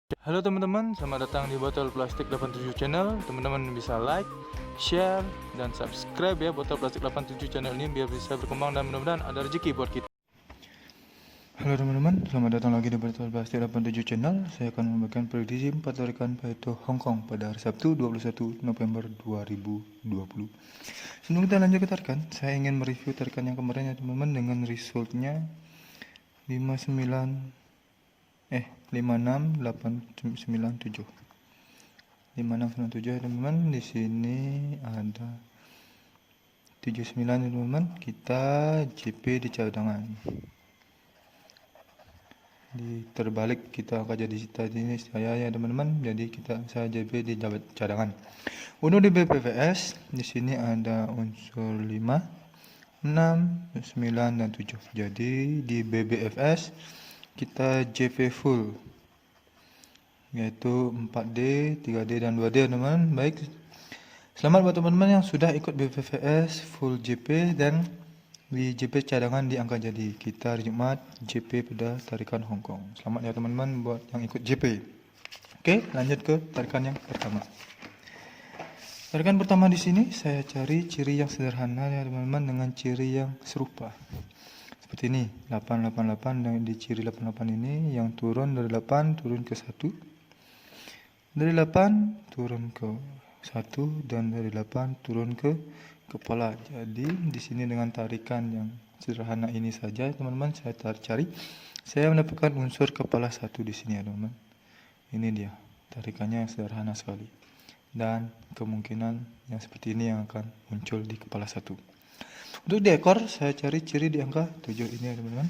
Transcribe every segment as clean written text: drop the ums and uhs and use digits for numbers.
Halo teman-teman, selamat datang di Botol Plastik 87 Channel. Teman-teman bisa like, share, dan subscribe ya Botol Plastik 87 Channel ini biar bisa berkembang dan mudah-mudahan ada rezeki buat kita. Halo teman-teman, selamat datang lagi di Botol Plastik 87 Channel. Saya akan membagikan prediksi 4 tarikan Pareto Hong Kong pada hari Sabtu 21 November 2020. Sebelum kita lanjut ke tarikan, saya ingin mereview tarikan yang kemarin ya teman-teman dengan resultnya 5687 ya teman-teman. Di sini ada 79 ya teman-teman. Kita JP di cadangan. Di terbalik kita akan jadi tadi ini saya ya teman-teman. Jadi saya JP di cadangan. Untuk di BPVS di sini ada unsur 5, 6, 9 dan 7. Jadi di BBFS kita JP full, yaitu 4D, 3D, dan 2D teman-teman. Baik, selamat buat teman-teman yang sudah ikut BPVS full JP dan di JP cadangan di angka jadi. Kita hari Jumat JP pada tarikan Hong Kong. Selamat ya teman-teman buat yang ikut JP. Oke, lanjut ke tarikan yang pertama. Tarikan pertama di sini saya cari ciri yang sederhana ya teman-teman dengan ciri yang serupa. Seperti ini, 888, dan di ciri 88 ini yang turun dari 8 turun ke 1. Dari 8 turun ke 1 dan dari 8 turun ke kepala. Jadi di sini dengan tarikan yang sederhana ini saja teman-teman saya cari. Saya mendapatkan unsur kepala 1 di sini ya teman-teman. Ini dia tarikannya yang sederhana sekali. Dan kemungkinan yang seperti ini yang akan muncul di kepala 1. Untuk di ekor saya cari ciri di angka 7 ini ya teman-teman.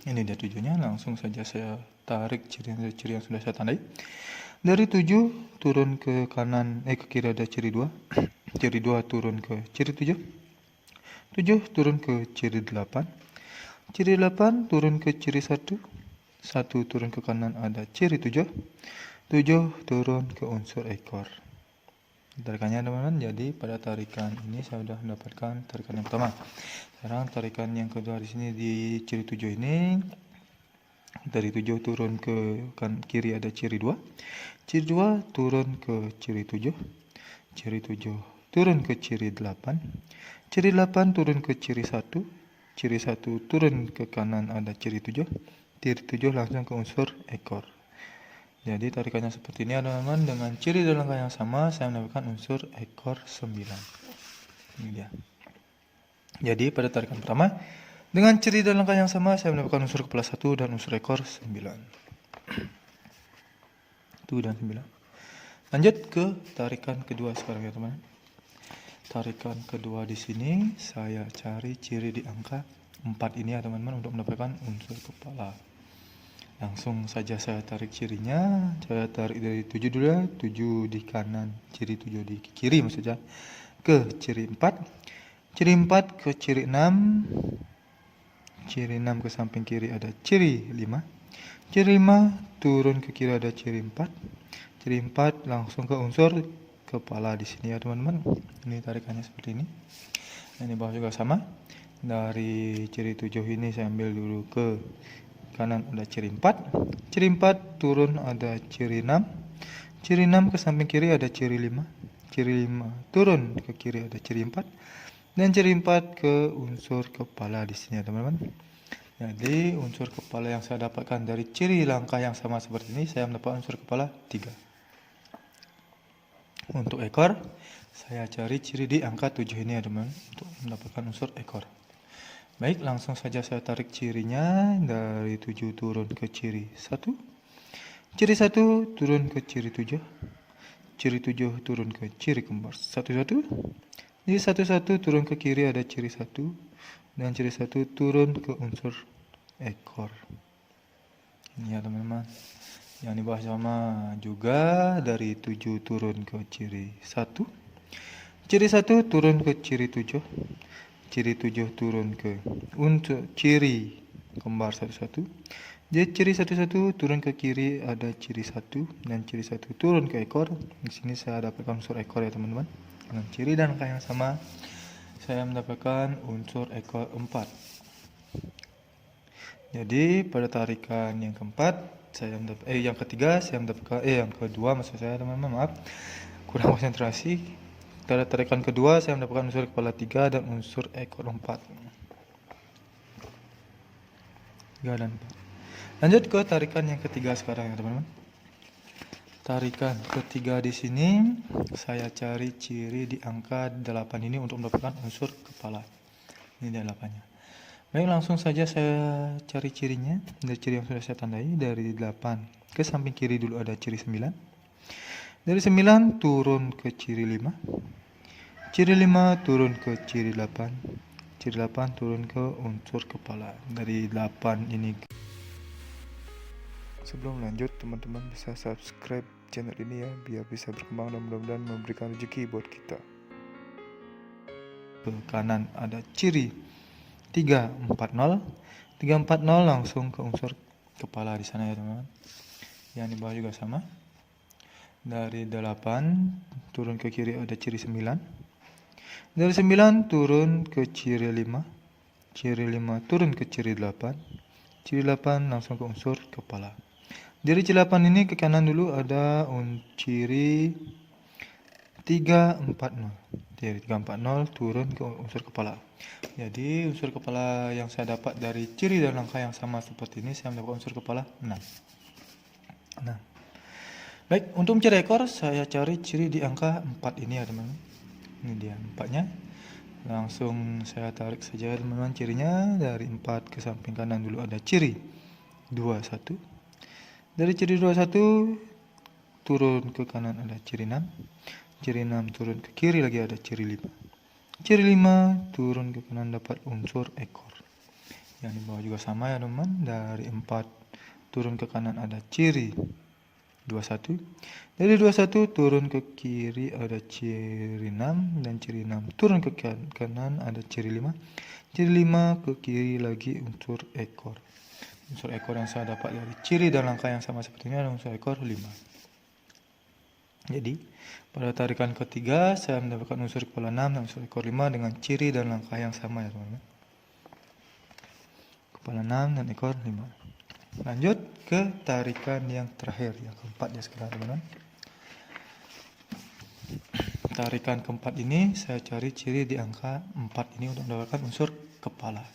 Ini dia 7-nya, langsung saja saya tarik ciri yang sudah saya tandai. Dari 7 turun ke kanan, ke kiri ada ciri 2. Ciri 2 turun ke ciri 7. 7 turun ke ciri 8. Ciri 8 turun ke ciri 1. 1 turun ke kanan ada ciri 7. 7 turun ke unsur ekor. Tarikannya teman-teman. Jadi pada tarikan ini saya sudah mendapatkan tarikan yang pertama. Sekarang tarikan yang kedua di sini di ciri 7 ini. Dari 7 turun ke kiri ada ciri 2. Ciri 2 turun ke ciri 7. Ciri 7 turun ke ciri 8. Ciri 8 turun ke ciri 1. Ciri 1 turun ke kanan ada ciri 7. Ciri 7 langsung ke unsur ekor. Jadi tarikannya seperti ini teman-teman. Dengan ciri dan langkah yang sama saya mendapatkan unsur ekor 9. Ini dia. Jadi pada tarikan pertama dengan ciri dan langkah yang sama saya mendapatkan unsur kepala 1 dan unsur ekor 9. 1 dan 9. Lanjut ke tarikan kedua sekarang ya teman. Tarikan kedua di sini saya cari ciri di angka 4 ini ya teman-teman untuk mendapatkan unsur kepala. Langsung saja saya tarik cirinya. Saya tarik dari 7 dulu ya. 7 di kanan, ciri 7 di kiri maksudnya. Ke ciri 4. Ciri 4 ke ciri 6. Ciri 6 ke samping kiri ada ciri 5. Ciri 5 turun ke kiri ada ciri 4. Ciri 4 langsung ke unsur kepala di sini ya teman-teman. Ini tarikannya seperti ini. Ini bawah juga sama. Dari ciri 7 ini saya ambil dulu ke kanan ada ciri 4. Ciri 4 turun ada ciri 6. Ciri 6 ke samping kiri ada ciri 5. Ciri 5 turun ke kiri ada ciri 4. Dan ciri 4 ke unsur kepala di sini ya teman-teman. Jadi unsur kepala yang saya dapatkan dari ciri langkah yang sama seperti ini, saya mendapat unsur kepala 3. Untuk ekor, saya cari ciri di angka 7 ini ya teman-teman untuk mendapatkan unsur ekor. Baik, langsung saja saya tarik cirinya. Dari 7 turun ke ciri 1. Ciri 1 turun ke ciri 7. Ciri 7 turun ke ciri kembar 1-1. Jadi 1-1 turun ke kiri ada ciri 1. Dan ciri 1 turun ke unsur ekor. Ini ya teman-teman. Yang di bawah sama juga dari 7 turun ke ciri 1. Ciri 1 turun ke ciri 7. Ciri 7 turun ke unsur ciri kembar 1-1. Jadi ciri 1-1 turun ke kiri ada ciri 1 dan ciri 1 turun ke ekor. Di sini saya dapatkan unsur ekor ya teman-teman. Dengan ciri dan angka yang sama saya mendapatkan unsur ekor 4. Jadi pada tarikan yang keempat yang ketiga saya mendapatkan yang kedua maksud saya teman-teman, maaf kurang konsentrasi. Pada tarikan kedua saya mendapatkan unsur kepala 3 dan unsur ekor 4. 3 dan 4. Lanjut ke tarikan yang ketiga sekarang ya teman-teman. Tarikan ketiga di sini saya cari ciri di angka 8 ini untuk mendapatkan unsur kepala. Ini dia 8-nya. Baik, langsung saja saya cari cirinya. Dari ciri yang sudah saya tandai, dari 8 ke samping kiri dulu ada ciri 9. Dari 9 turun ke ciri 5. Ciri 5 turun ke ciri 8. Ciri 8 turun ke unsur kepala. Dari 8 ini. Sebelum lanjut, teman-teman bisa subscribe channel ini ya, biar bisa berkembang dan mudah-mudahan memberikan rezeki buat kita. Ke kanan ada ciri 340. 340 langsung ke unsur kepala di sana ya teman-teman. Yang di bawah juga sama. Dari 8 turun ke kiri ada ciri 9. Dari 9 turun ke ciri 5. Ciri 5 turun ke ciri 8. Ciri 8 langsung ke unsur kepala. Dari ciri 8 ini ke kanan dulu ada ciri 340. Dari 340 turun ke unsur kepala. Jadi unsur kepala yang saya dapat dari ciri dan langkah yang sama seperti ini, saya mendapatkan unsur kepala 6. Nah, baik, untuk mencari ekor saya cari ciri di angka 4 ini ya teman-teman. Ini dia 4-nya. Langsung saya tarik saja teman-teman cirinya. Dari 4 ke samping kanan dulu ada ciri 21. Dari ciri 21 turun ke kanan ada ciri 6. Ciri 6 turun ke kiri lagi ada ciri 5. Ciri 5 turun ke kanan dapat unsur ekor. Yang di bawah juga sama ya teman-teman. Dari 4 turun ke kanan ada ciri 21. Dari 21 turun ke kiri ada ciri 6 dan ciri 6 turun ke kanan ada ciri 5. Ciri 5 ke kiri lagi unsur ekor. Unsur ekor yang saya dapat dari ciri dan langkah yang sama seperti ini adalah unsur ekor 5. Jadi pada tarikan ketiga saya mendapatkan unsur kepala 6 dan unsur ekor 5 dengan ciri dan langkah yang sama ya teman-teman. Kepala 6 dan ekor 5. Lanjut ke tarikan yang terakhir, yang keempat ya sekarang teman-teman. Tarikan keempat ini saya cari ciri di angka 4 ini untuk mendapatkan unsur kepala.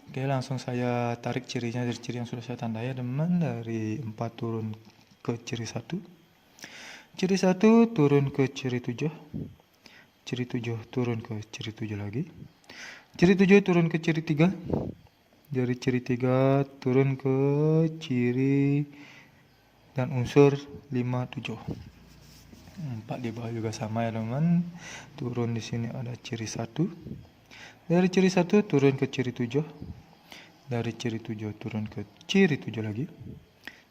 Oke, langsung saya tarik cirinya dari ciri yang sudah saya tandai ya teman-teman. Dari 4 turun ke ciri 1. Ciri 1 turun ke ciri 7. Ciri 7 turun ke ciri 7 lagi. Ciri 7 turun ke ciri 3. Dari ciri 3 turun ke ciri dan unsur 5, 7. 4 di bawah juga sama ya teman-teman. Turun di sini ada ciri 1. Dari ciri 1 turun ke ciri 7. Dari ciri 7 turun ke ciri 7 lagi.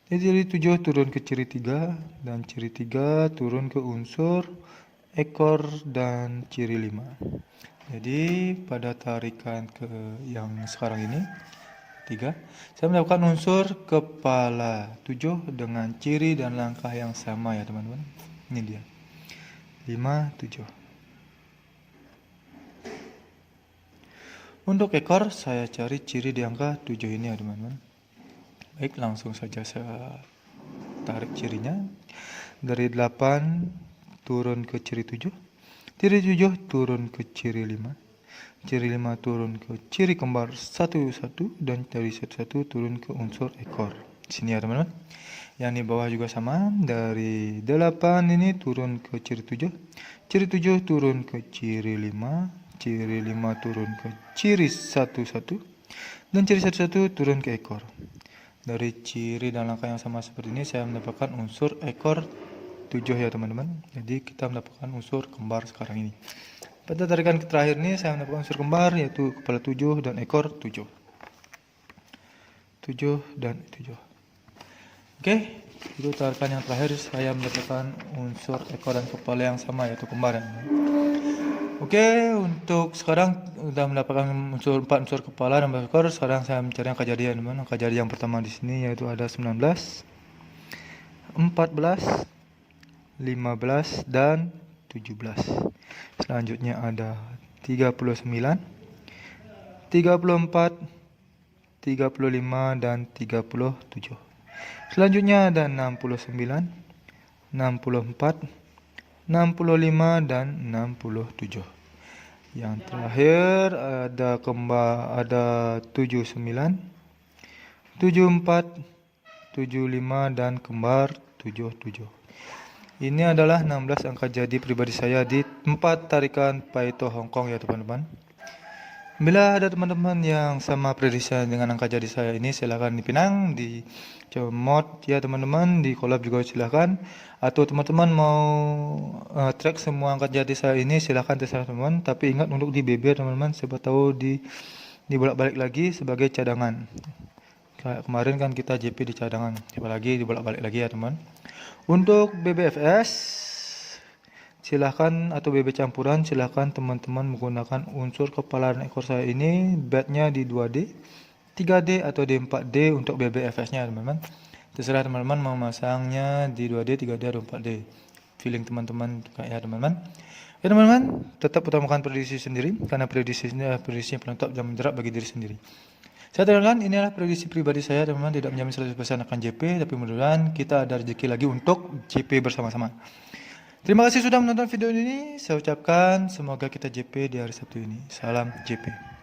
Dari ciri 7 turun ke ciri 3 dan ciri 3 turun ke unsur ekor dan ciri 5. Jadi pada tarikan ke yang sekarang ini 3, saya mendapatkan unsur kepala 7 dengan ciri dan langkah yang sama ya teman-teman. Ini dia 5, 7. Untuk ekor saya cari ciri di angka 7 ini ya teman-teman. Baik, langsung saja saya tarik cirinya. Dari 8 turun ke ciri 7. Ciri 7 turun ke ciri 5. Ciri 5 turun ke ciri kembar 1, 1 dan dari 1, 1 turun ke unsur ekor. Sini ya teman-teman. Yang di bawah juga sama. Dari 8 ini turun ke ciri 7. Ciri 7 turun ke ciri 5. Ciri 5 turun ke ciri 1, 1 dan ciri 1, 1 turun ke ekor. Dari ciri dan langkah yang sama seperti ini saya mendapatkan unsur ekor 7 ya teman-teman. Jadi kita mendapatkan unsur kembar sekarang ini. Pada tarikan terakhir ini saya mendapatkan unsur kembar yaitu kepala 7 dan ekor 7. 7 dan 7. Oke, itu tarikan yang terakhir saya mendapatkan unsur ekor dan kepala yang sama yaitu kembar. Oke, untuk sekarang sudah mendapatkan unsur 4 unsur kepala dan ekor. Sekarang saya mencari angka jadi teman-teman. Angka jadi yang pertama di sini yaitu ada 19, 14, 15 dan 17. Selanjutnya ada 39, 34, 35 dan 37. Selanjutnya ada 69, 64, 65 dan 67. Yang terakhir ada kembar, ada 79, 74, 75 dan kembar 77. Ini adalah 16 angka jadi pribadi saya di tempat tarikan Paito Hong Kong ya teman-teman. Bila ada teman-teman yang sama prediksi dengan angka jadi saya ini, silakan dipinang, dicomot ya teman-teman, di collab juga silakan. Atau teman-teman mau track semua angka jadi saya ini, silakan terserah teman-teman. Tapi ingat untuk di BB teman-teman, siapa tahu dibolak-balik lagi sebagai cadangan. Kayak kemarin kan kita JP di cadangan, siapa lagi dibolak-balik lagi ya teman. Untuk BBFS silahkan, atau BB campuran, silahkan teman-teman menggunakan unsur kepala dan ekor saya ini, bednya di 2D, 3D atau di 4D untuk BBFS nya teman-teman. Terserah teman-teman mau masangnya di 2D, 3D atau 4D, feeling teman-teman ya teman-teman. Ya teman-teman, tetap utamakan prediksi sendiri, karena prediksinya penentu dan menjerat bagi diri sendiri. Saya terangkan, inilah prediksi pribadi saya teman-teman, tidak menjamin 100% akan JP, tapi mudah-mudahan kita ada rezeki lagi untuk JP bersama-sama. Terima kasih sudah menonton video ini. Saya ucapkan semoga kita JP di hari Sabtu ini. Salam JP.